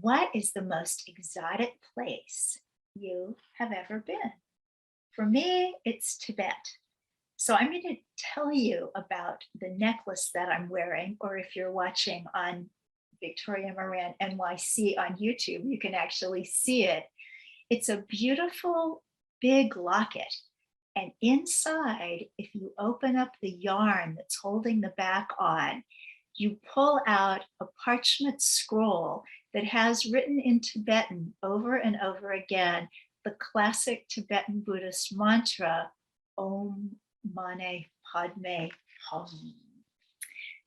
What is the most exotic place you have ever been? For me, it's Tibet. So I'm going to tell you about the necklace that I'm wearing, or if you're watching on Victoria Moran NYC on YouTube, you can actually see it. It's a beautiful big locket. And inside, if you open up the yarn that's holding the back on, you pull out a parchment scroll that has written in Tibetan over and over again the classic Tibetan Buddhist mantra, Om Mane Padme Hum.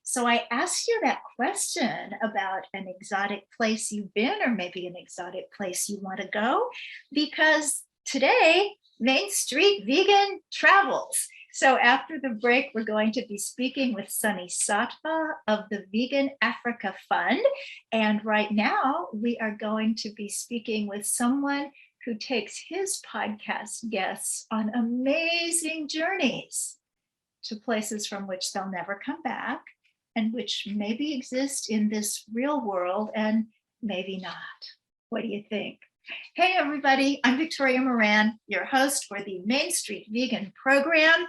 So I asked you that question about an exotic place you've been, or maybe an exotic place you want to go, because today, Main Street Vegan travels. So after the break, we're going to be speaking with Sunny Satva of the Vegan Africa Fund. And right now, we are going to be speaking with someone who takes his podcast guests on amazing journeys to places from which they'll never come back, and which maybe exist in this real world and maybe not. What do you think? Hey, everybody, I'm Victoria Moran, your host for the Main Street Vegan program.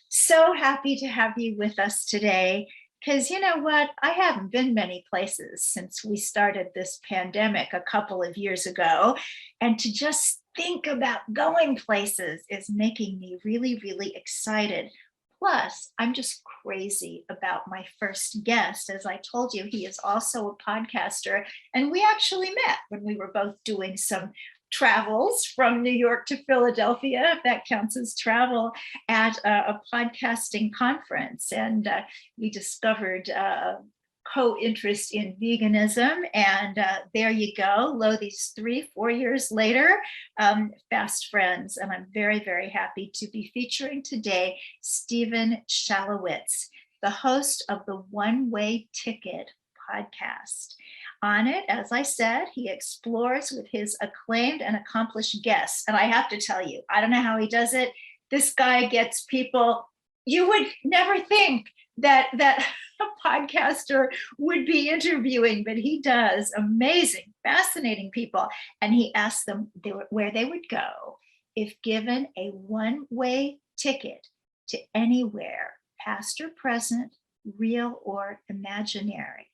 So happy to have you with us today, because you know what? I haven't been many places since we started this pandemic a couple of years ago. And to just think about going places is making me really, really excited. Plus, I'm just crazy about my first guest. As I told you, he is also a podcaster. And we actually met when we were both doing some travels from New York to Philadelphia, if that counts as travel, at a podcasting conference. And we discovered co-interest in veganism, and there you go. Lo, these 3-4 years later, fast friends. And I'm very, very happy to be featuring today Steven Shalowitz, the host of the One Way Ticket podcast. On it, as I said, he explores with his acclaimed and accomplished guests. And I have to tell you, I don't know how he does it. This guy gets people you would never think that a podcaster would be interviewing, but he does. Amazing, fascinating people. And he asked them where they would go if given a one-way ticket to anywhere, past or present, real or imaginary.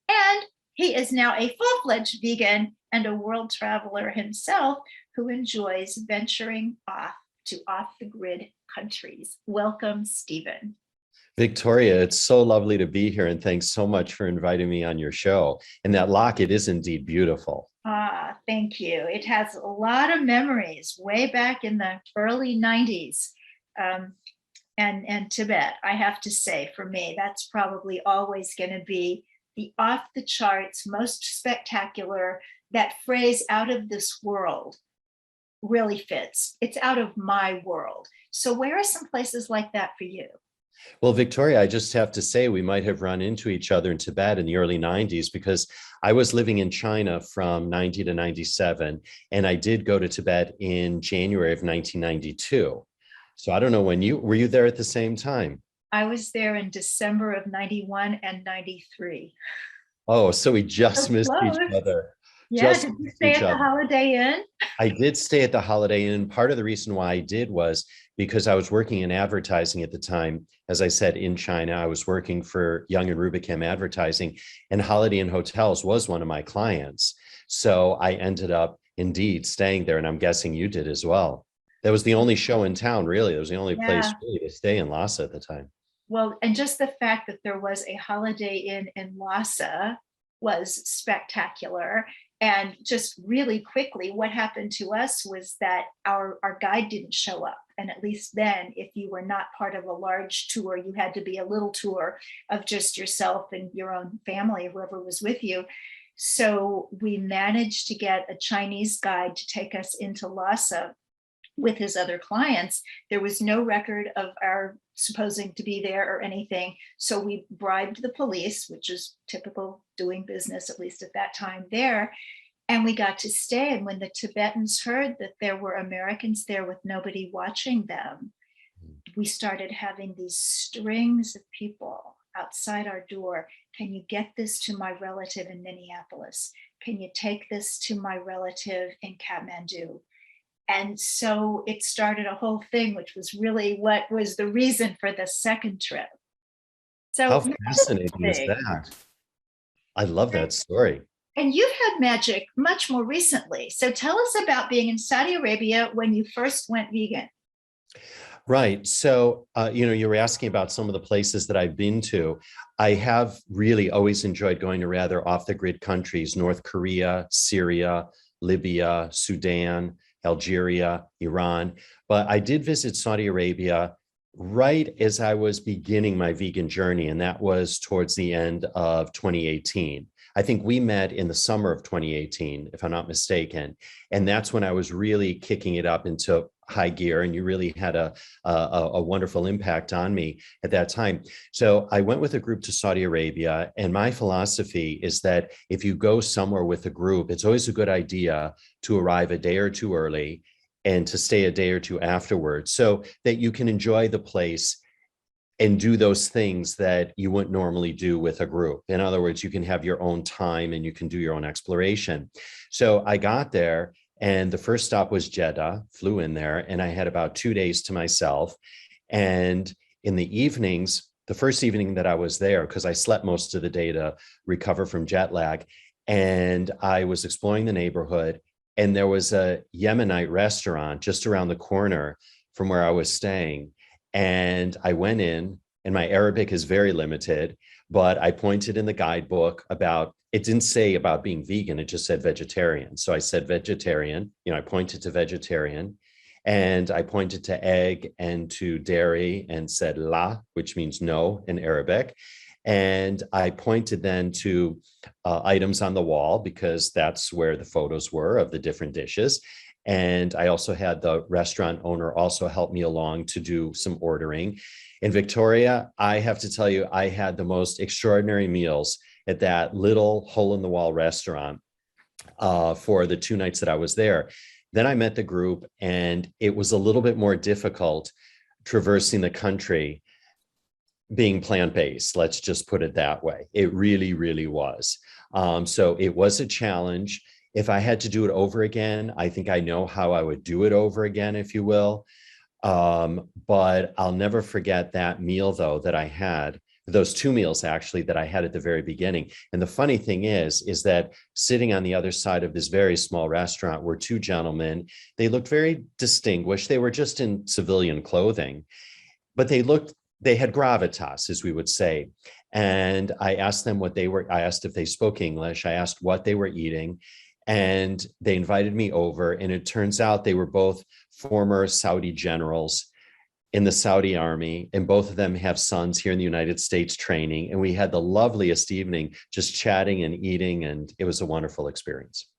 And he is now a full-fledged vegan and a world traveler himself who enjoys venturing to off-the-grid countries. Welcome, Steven. Victoria, it's so lovely to be here, and thanks so much for inviting me on your show. And that locket is indeed beautiful. Thank you. It has a lot of memories way back in the early 90s. And Tibet, I have to say, for me, that's probably always going to be the off the charts, most spectacular. That phrase, out of this world, really fits. It's out of my world. So where are some places like that for you? Well, Victoria, I just have to say we might have run into each other in Tibet in the early 90s, because I was living in China from 90 to 97, and I did go to Tibet in January of 1992. So I don't know when were you there at the same time? I was there in December of 91 and 93. Oh, so we just So missed close. each other. Yeah, Just did you missed stay each at the other. Holiday Inn? I did stay at the Holiday Inn. Part of the reason why I did was because I was working in advertising at the time. As I said, in China, I was working for Young and Rubicam Advertising, and Holiday Inn Hotels was one of my clients. So I ended up indeed staying there, and I'm guessing you did as well. That was the only show in town, really. It was the only place really to stay in Lhasa at the time. Well, and just the fact that there was a Holiday Inn in Lhasa was spectacular. And just really quickly, what happened to us was that our guide didn't show up. And at least then, if you were not part of a large tour, you had to be a little tour of just yourself and your own family, whoever was with you. So we managed to get a Chinese guide to take us into Lhasa with his other clients. There was no record of our supposing to be there or anything. So we bribed the police, which is typical doing business, at least at that time there. And we got to stay. And when the Tibetans heard that there were Americans there with nobody watching them, we started having these strings of people outside our door. Can you get this to my relative in Minneapolis? Can you take this to my relative in Kathmandu? And so it started a whole thing, which was really what was the reason for the second trip. How So fascinating is magic, that? I love that story. and you've had magic much more recently. So tell us about being in Saudi Arabia when you first went vegan. Right. So, you were asking about some of the places that I've been to. I have really always enjoyed going to rather off the grid countries: North Korea, Syria, Libya, Sudan, Algeria, Iran. But I did visit Saudi Arabia right as I was beginning my vegan journey, and that was towards the end of 2018. I think we met in the summer of 2018, if I'm not mistaken. And that's when I was really kicking it up into high gear, and you really had a wonderful impact on me at that time. So I went with a group to Saudi Arabia, and my philosophy is that if you go somewhere with a group, it's always a good idea to arrive a day or two early and to stay a day or two afterwards, so that you can enjoy the place and do those things that you wouldn't normally do with a group. In other words, you can have your own time and you can do your own exploration. So I got there, and the first stop was Jeddah, flew in there, and I had about 2 days to myself. And in the evenings, the first evening that I was there, because I slept most of the day to recover from jet lag, and I was exploring the neighborhood, and there was a Yemenite restaurant just around the corner from where I was staying. And I went in, and my Arabic is very limited, but I pointed in the guidebook about, it didn't say about being vegan, it just said vegetarian. So I said vegetarian, I pointed to vegetarian, and I pointed to egg and to dairy and said la, which means no in Arabic. And I pointed then to items on the wall, because that's where the photos were of the different dishes. And I also had the restaurant owner also help me along to do some ordering. In Victoria, I have to tell you, I had the most extraordinary meals at that little hole in the wall restaurant for the 2 nights that I was there. Then I met the group, and it was a little bit more difficult traversing the country being plant-based. Let's just put it that way. It really, really was. So it was a challenge. If I had to do it over again, I think I know how I would do it over again, if you will. But I'll never forget that meal, though, that I had, those 2 meals actually that I had at the very beginning. And the funny thing is that sitting on the other side of this very small restaurant were 2 gentlemen. They looked very distinguished. They were just in civilian clothing, but they had gravitas, as we would say. And I asked them I asked if they spoke English. I asked what they were eating. And they invited me over, and it turns out they were both former Saudi generals in the Saudi army, and both of them have sons here in the United States training. And we had the loveliest evening just chatting and eating, and it was a wonderful experience.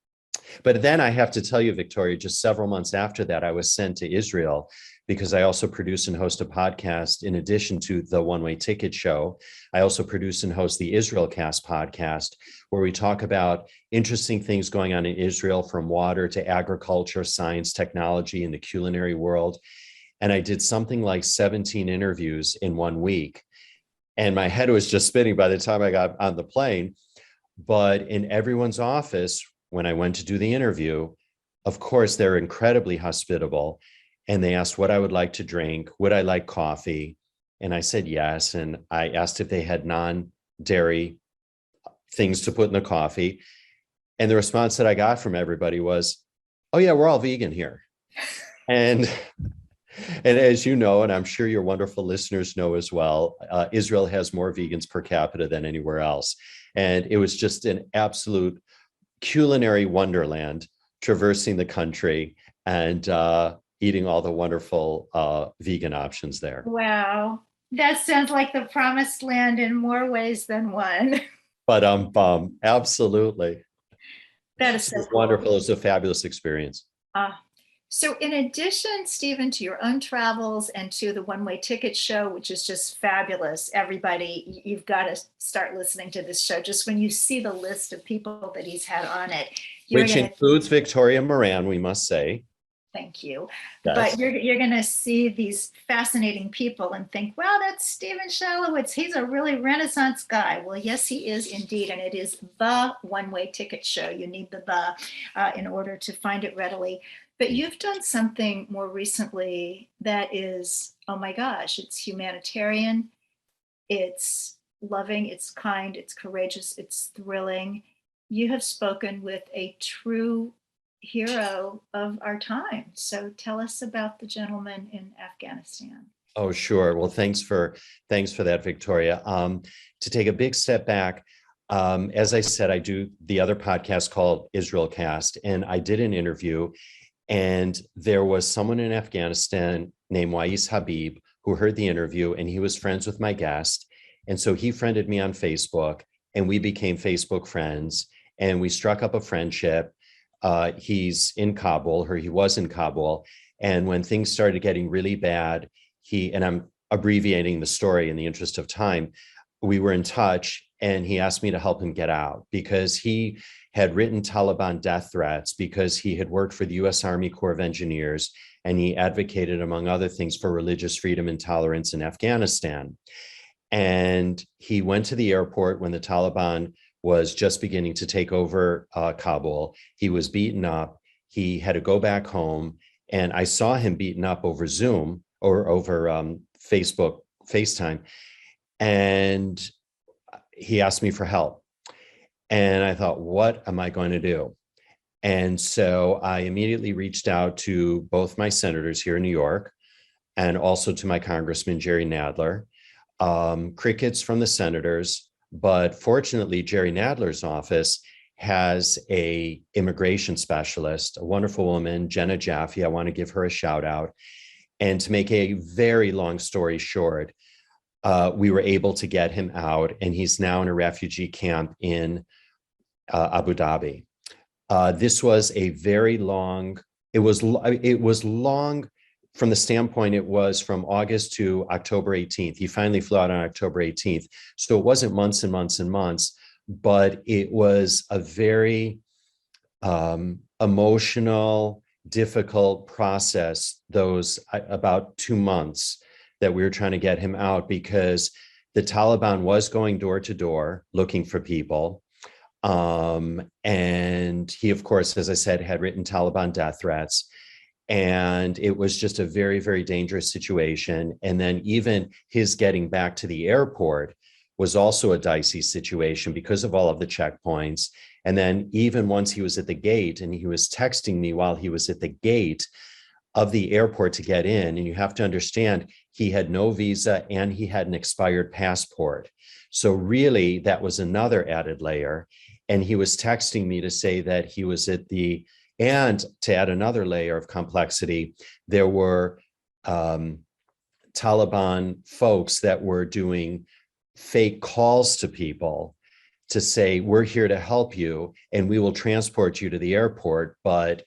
But then I have to tell you, Victoria, just several months after that, I was sent to Israel, because I also produce and host a podcast in addition to the One Way Ticket Show. I also produce and host the Israel Cast podcast, where we talk about interesting things going on in Israel, from water to agriculture, science, technology, and the culinary world. And I did something like 17 interviews in 1 week. And my head was just spinning by the time I got on the plane. But in everyone's office, when I went to do the interview, of course, they're incredibly hospitable. And they asked what I would like to drink. Would I like coffee? And I said yes. And I asked if they had non-dairy things to put in the coffee. And the response that I got from everybody was, oh yeah, we're all vegan here. And as you know, and I'm sure your wonderful listeners know as well, Israel has more vegans per capita than anywhere else. And it was just an absolute culinary wonderland, traversing the country and eating all the wonderful vegan options there. Wow. That sounds like the promised land in more ways than one. But absolutely. That is so cool. Wonderful. It was a fabulous experience. So in addition, Steven, to your own travels and to the One Way Ticket Show, which is just fabulous, everybody, you've got to start listening to this show. Just when you see the list of people that he's had on it. Which includes Victoria Moran, we must say. thank you. Yes. But you're going to see these fascinating people and think, well, that's Steven Shalowitz. He's a really Renaissance guy. Well, yes, he is indeed. And it is the one-way ticket show. You need the in order to find it readily. But you've done something more recently that is, oh my gosh, it's humanitarian, it's loving, it's kind, it's courageous, it's thrilling. You have spoken with a true hero of our time. So tell us about the gentleman in Afghanistan. Oh, sure. Well, thanks for that, Victoria. To take a big step back, as I said, I do the other podcast called Israel Cast, and I did an interview, and there was someone in Afghanistan named Wais Habib who heard the interview, and he was friends with my guest. And so he friended me on Facebook, and we became Facebook friends, and we struck up a friendship. He's in Kabul, or he was in Kabul. And when things started getting really bad, and I'm abbreviating the story in the interest of time, we were in touch, and he asked me to help him get out because he had written Taliban death threats because he had worked for the US Army Corps of Engineers, and he advocated, among other things, for religious freedom and tolerance in Afghanistan. And he went to the airport when the Taliban was just beginning to take over Kabul. He was beaten up. He had to go back home. And I saw him beaten up over Zoom or over Facebook, FaceTime. And he asked me for help. And I thought, what am I going to do? And so I immediately reached out to both my senators here in New York and also to my Congressman, Jerry Nadler. Crickets from the senators, but fortunately, Jerry Nadler's office has a immigration specialist, a wonderful woman, Jenna Jaffe. I want to give her a shout out. And to make a very long story short, we were able to get him out, and he's now in a refugee camp in Abu Dhabi. This was a very long, it was long from the standpoint, it was from August to October 18th. He finally flew out on October 18th. So it wasn't months and months and months, but it was a very emotional, difficult process, those about 2 months that we were trying to get him out, because the Taliban was going door to door looking for people. And he, of course, as I said, had written Taliban death threats. And it was just a very, very dangerous situation. And then even his getting back to the airport was also a dicey situation because of all of the checkpoints. And then even once he was at the gate, and he was texting me while he was at the gate of the airport to get in. And you have to understand, he had no visa and he had an expired passport. So really, that was another added layer. And he was texting me to say that he was at the, and to add another layer of complexity, there were Taliban folks that were doing fake calls to people to say, we're here to help you and we will transport you to the airport. But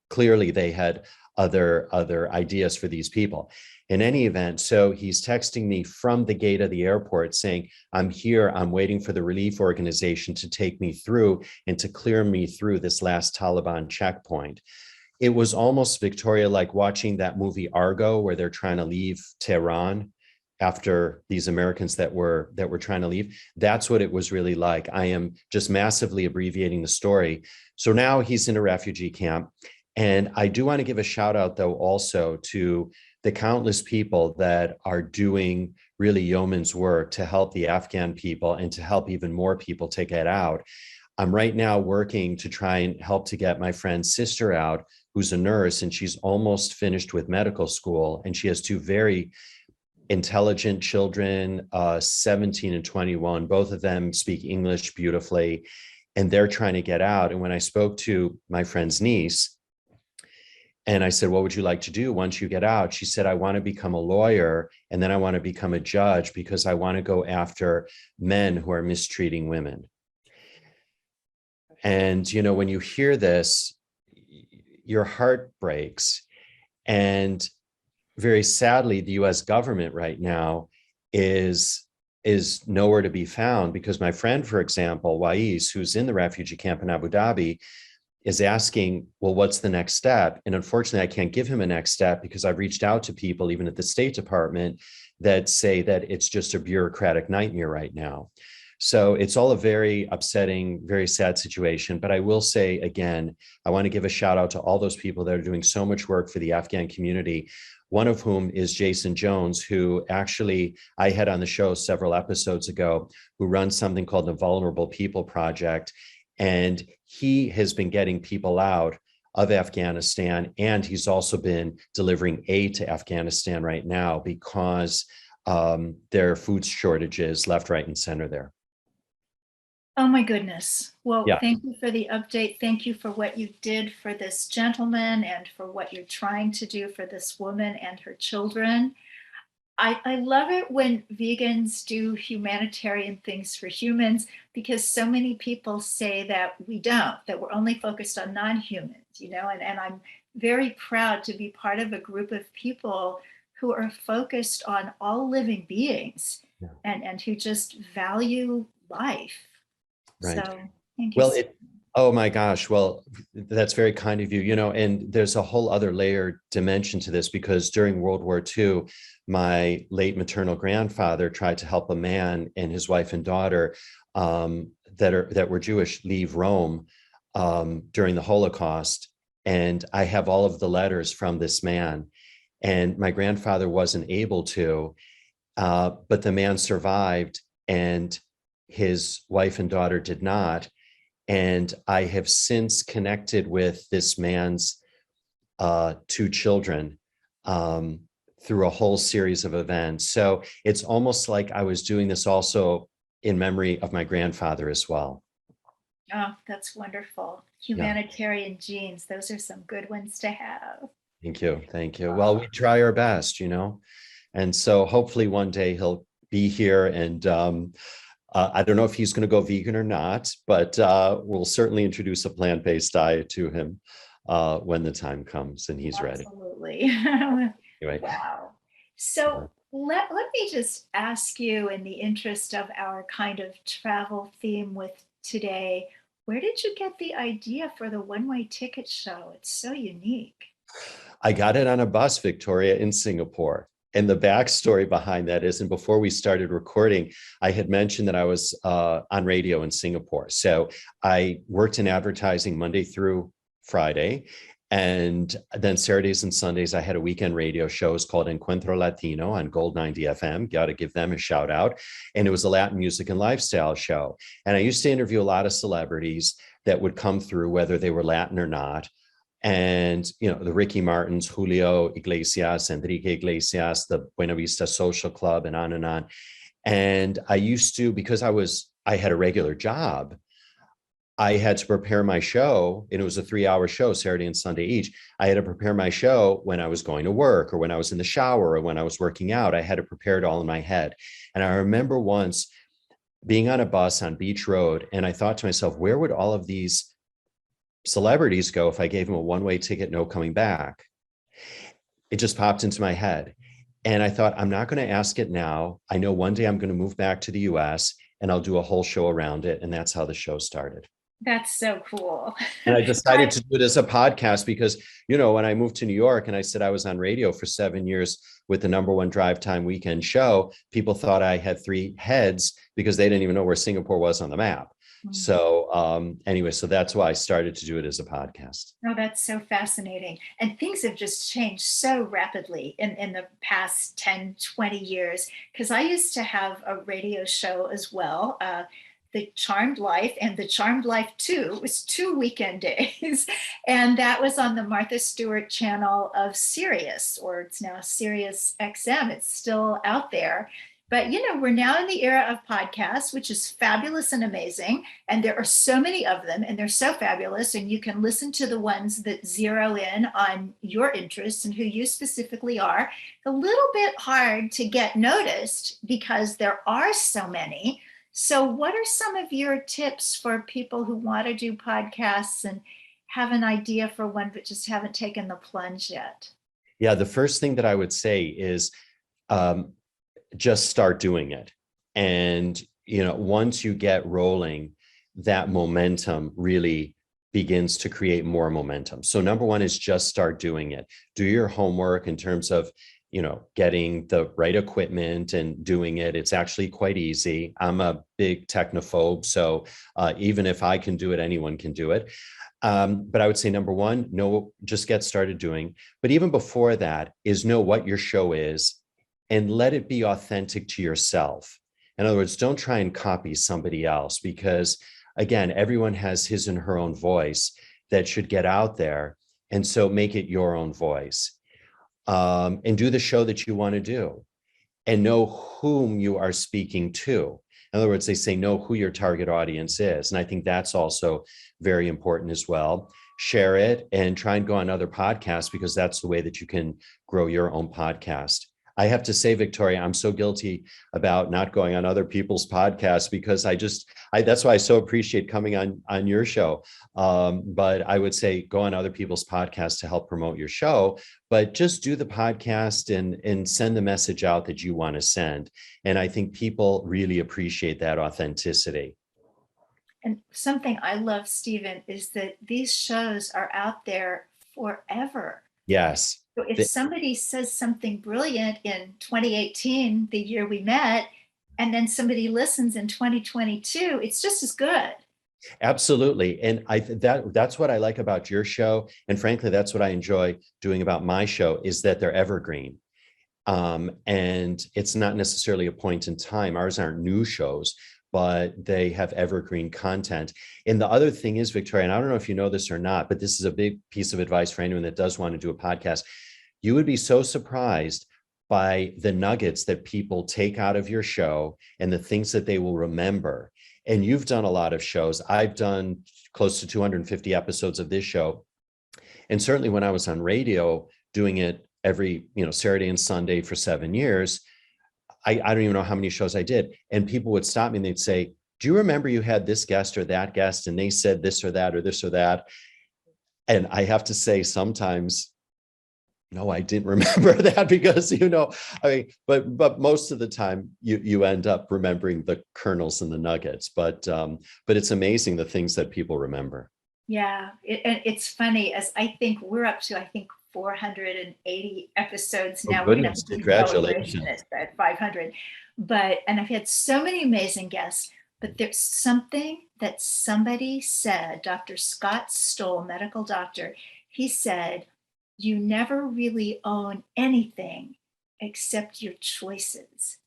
clearly they had other ideas for these people. In any event, so he's texting me from the gate of the airport saying, I'm here, I'm waiting for the relief organization to take me through and to clear me through this last Taliban checkpoint. It was almost, Victoria, like watching that movie Argo, where they're trying to leave Tehran after these Americans that were trying to leave. That's what it was really like. I am just massively abbreviating the story. So now he's in a refugee camp. And I do want to give a shout out, though, also to the countless people that are doing really yeoman's work to help the Afghan people and to help even more people to get out. I'm right now working to try and help to get my friend's sister out, who's a nurse, and she's almost finished with medical school. And she has two very intelligent children, 17 and 21. Both of them speak English beautifully, and they're trying to get out. And when I spoke to my friend's niece, and I said, what would you like to do once you get out? She said, I want to become a lawyer, and then I want to become a judge because I want to go after men who are mistreating women. And, you know, when you hear this, your heart breaks. And very sadly, the US government right now is nowhere to be found, because my friend, for example, Wais, who's in the refugee camp in Abu Dhabi, is asking, well, what's the next step? And unfortunately, I can't give him a next step because I've reached out to people, even at the State Department, that say that it's just a bureaucratic nightmare right now. So it's all a very upsetting, very sad situation. But I will say again, I want to give a shout out to all those people that are doing so much work for the Afghan community, one of whom is Jason Jones, who actually I had on the show several episodes ago, who runs something called the Vulnerable People Project. And he has been getting people out of Afghanistan, and he's also been delivering aid to Afghanistan right now because there are food shortages left, right, and center there. Oh my goodness. Well, Yeah. thank you for the update. Thank you for what you did for this gentleman and for what you're trying to do for this woman and her children. I love it when vegans do humanitarian things for humans, because so many people say that we don't, that we're only focused on non-humans, and I'm very proud to be part of a group of people who are focused on all living beings, Yeah. and who just value life. Right. So thank you. Well, oh my gosh. Well, that's very kind of you, and there's a whole other layer dimension to this, because during World War II, my late maternal grandfather tried to help a man and his wife and daughter that were Jewish leave Rome during the Holocaust. And I have all of the letters from this man, and my grandfather wasn't able to, but the man survived and his wife and daughter did not. And I have since connected with this man's two children through a whole series of events. So it's almost like I was doing this also in memory of my grandfather as well. Oh, that's wonderful. Yeah. Humanitarian genes, those are some good ones to have. Thank you. Thank you. Well, we try our best, and so hopefully one day he'll be here, and I don't know if he's going to go vegan or not, but we'll certainly introduce a plant-based diet to him when the time comes and he's ready. Absolutely. Anyway. Wow. So let me just ask you, in the interest of our kind of travel theme with today, where did you get the idea for the one-way ticket show? It's so unique. I got it on a bus, Victoria, in Singapore. And the backstory behind that is, and before we started recording, I had mentioned that I was on radio in Singapore. So I worked in advertising Monday through Friday. And then Saturdays and Sundays, I had a weekend radio show. It was called Encuentro Latino on Gold 90 FM. Got to give them a shout out. And it was a Latin music and lifestyle show. And I used to interview a lot of celebrities that would come through, whether they were Latin or not. And, the Ricky Martins, Julio Iglesias, Enrique Iglesias, the Buena Vista Social Club, and on and on. And I used to, because I had a regular job, I had to prepare my show, and it was a 3-hour show, Saturday and Sunday each. I had to prepare my show when I was going to work, or when I was in the shower, or when I was working out. I had to prepare it all in my head. And I remember once being on a bus on Beach Road, and I thought to myself, where would all of these celebrities go if I gave them a one-way ticket, no coming back? It just popped into my head. And I thought, I'm not going to ask it now. I know one day I'm going to move back to the US and I'll do a whole show around it. And that's how the show started. That's so cool. And I decided to do it as a podcast because, when I moved to New York and I said I was on radio for 7 years with the #1 drive time weekend show, people thought I had 3 heads because they didn't even know where Singapore was on the map. So anyway, so that's why I started to do it as a podcast. Oh, that's so fascinating. And things have just changed so rapidly in the past 10, 20 years. Because I used to have a radio show as well, The Charmed Life, and The Charmed Life 2 was 2 weekend days. And that was on the Martha Stewart channel of Sirius, or it's now Sirius XM. It's still out there. But, we're now in the era of podcasts, which is fabulous and amazing. And there are so many of them, and they're so fabulous. And you can listen to the ones that zero in on your interests and who you specifically are. It's a little bit hard to get noticed because there are so many. So what are some of your tips for people who want to do podcasts and have an idea for one, but just haven't taken the plunge yet? Yeah, the first thing that I would say is, just start doing it. And, once you get rolling, that momentum really begins to create more momentum. So number one is just start doing it. Do your homework in terms of, getting the right equipment and doing it. It's actually quite easy. I'm a big technophobe, so even if I can do it, anyone can do it. But I would say number one, just get started doing. But even before that is know what your show is and let it be authentic to yourself. In other words, don't try and copy somebody else, because again, everyone has his and her own voice that should get out there. And so make it your own voice, and do the show that you want to do, and know whom you are speaking to. In other words, they say know who your target audience is. And I think that's also very important as well. Share it and try and go on other podcasts, because that's the way that you can grow your own podcast. I have to say, Victoria, I'm so guilty about not going on other people's podcasts, because that's why I so appreciate coming on your show. But I would say go on other people's podcasts to help promote your show, but just do the podcast and send the message out that you want to send. And I think people really appreciate that authenticity. And something I love, Steven, is that these shows are out there forever. Yes. So if somebody says something brilliant in 2018, the year we met, and then somebody listens in 2022, it's just as good. Absolutely. And that's what I like about your show. And frankly, that's what I enjoy doing about my show, is that they're evergreen. And it's not necessarily a point in time. Ours aren't new shows, but they have evergreen content. And the other thing is, Victoria, and I don't know if you know this or not, but this is a big piece of advice for anyone that does want to do a podcast. You would be so surprised by the nuggets that people take out of your show and the things that they will remember. And you've done a lot of shows. I've done close to 250 episodes of this show. And certainly when I was on radio doing it every, Saturday and Sunday for 7 years, I don't even know how many shows I did. And people would stop me and they'd say, do you remember you had this guest or that guest and they said this or that or this or that? And I have to say sometimes, no, I didn't remember that, because, but most of the time you end up remembering the kernels and the nuggets, but it's amazing the things that people remember. Yeah. It's funny, as I think we're up to, 480 episodes now. Oh, goodness, congratulations. At 500. And I've had so many amazing guests, but there's something that somebody said, Dr. Scott Stoll, medical doctor, he said, you never really own anything except your choices.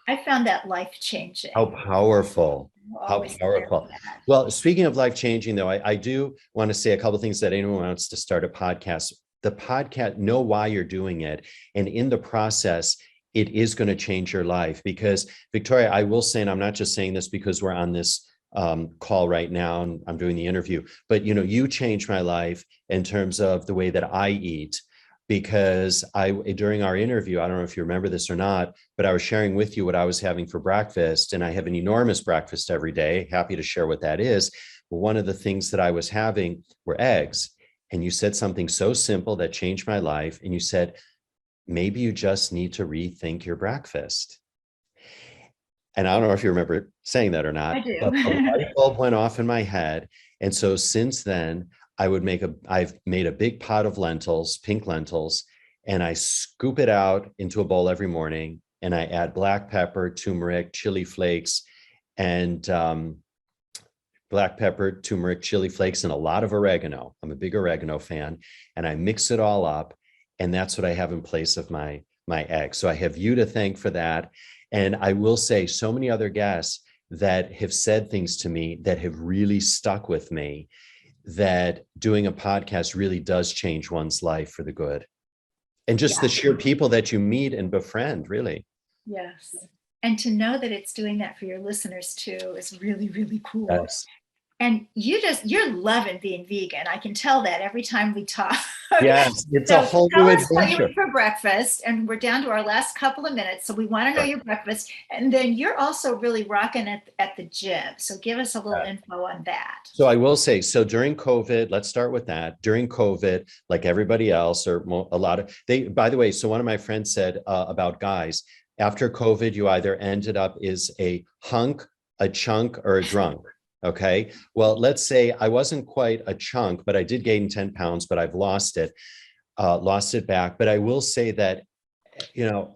I found that life-changing. How powerful. How powerful. Well, speaking of life-changing, though, I do want to say a couple of things that anyone wants to start a podcast. The podcast, know why you're doing it. And in the process, it is going to change your life. Because, Victoria, I will say, and I'm not just saying this because we're on this call right now and I'm doing the interview, but, you changed my life in terms of the way that I eat. Because during our interview, I don't know if you remember this or not, but I was sharing with you what I was having for breakfast, and I have an enormous breakfast every day. Happy to share what that is. But one of the things that I was having were eggs. And you said something so simple that changed my life. And you said, maybe you just need to rethink your breakfast. And I don't know if you remember saying that or not. I do. But the light bulb went off in my head. And so since then, I've made a big pot of lentils, pink lentils, and I scoop it out into a bowl every morning. And I add black pepper, turmeric, chili flakes, and black pepper, turmeric, chili flakes, and a lot of oregano. I'm a big oregano fan. And I mix it all up. And that's what I have in place of my egg. So I have you to thank for that. And I will say, so many other guests that have said things to me that have really stuck with me, that doing a podcast really does change one's life for the good. And just the sheer people that you meet and befriend, really. Yes. And to know that it's doing that for your listeners too is really, really cool. Yes. And you're loving being vegan. I can tell that every time we talk. Yes, it's a whole new adventure. Tell us what you eat for breakfast, and we're down to our last couple of minutes, so we want to know your breakfast. And then you're also really rocking at the gym. So give us a little info on that. So I will say, so during COVID, let's start with that. During COVID, like everybody else, or a lot of by the way, so one of my friends said about guys, after COVID, you either ended up as a hunk, a chunk, or a drunk. Okay. Well, let's say I wasn't quite a chunk, but I did gain 10 pounds, but I've lost it back. But I will say that,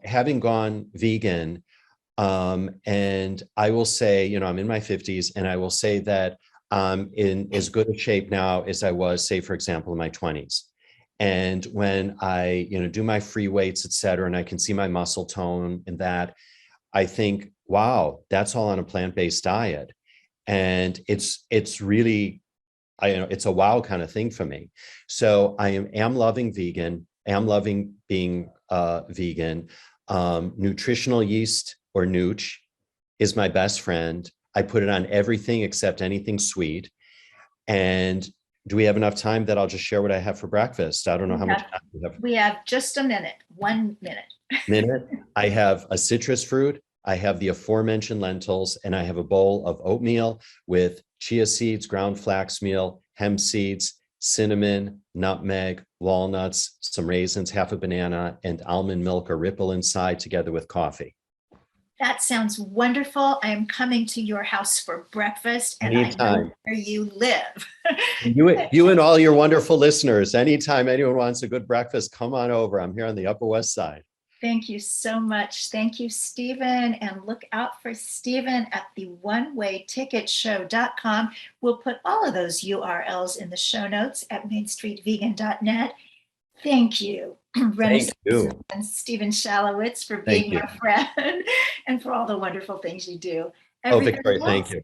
having gone vegan, and I will say, I'm in my 50s, and I will say that I'm in as good a shape now as I was, say, for example, in my 20s. And when I, do my free weights, et cetera, and I can see my muscle tone and that, I think, wow, that's all on a plant-based diet. And it's really, it's a wow kind of thing for me. So I am loving vegan, am loving being vegan. Nutritional yeast, or nooch, is my best friend. I put it on everything except anything sweet. And do we have enough time that I'll just share what I have for breakfast? I don't know how much time we have. We have just a minute, 1 minute. Minute. I have a citrus fruit. I have the aforementioned lentils, and I have a bowl of oatmeal with chia seeds, ground flax meal, hemp seeds, cinnamon, nutmeg, walnuts, some raisins, half a banana, and almond milk or ripple inside, together with coffee. That sounds wonderful. I am coming to your house for breakfast, and I know where you live. You and all your wonderful listeners, anytime anyone wants a good breakfast, come on over. I'm here on the Upper West Side. Thank you so much. Thank you, Steven. And look out for Steven at the onewayticketshow.com. We'll put all of those URLs in the show notes at mainstreetvegan.net. Thank you, Thank you. and Steven Shalowitz, for being my friend and for all the wonderful things you do. Oh, Victoria, thank you.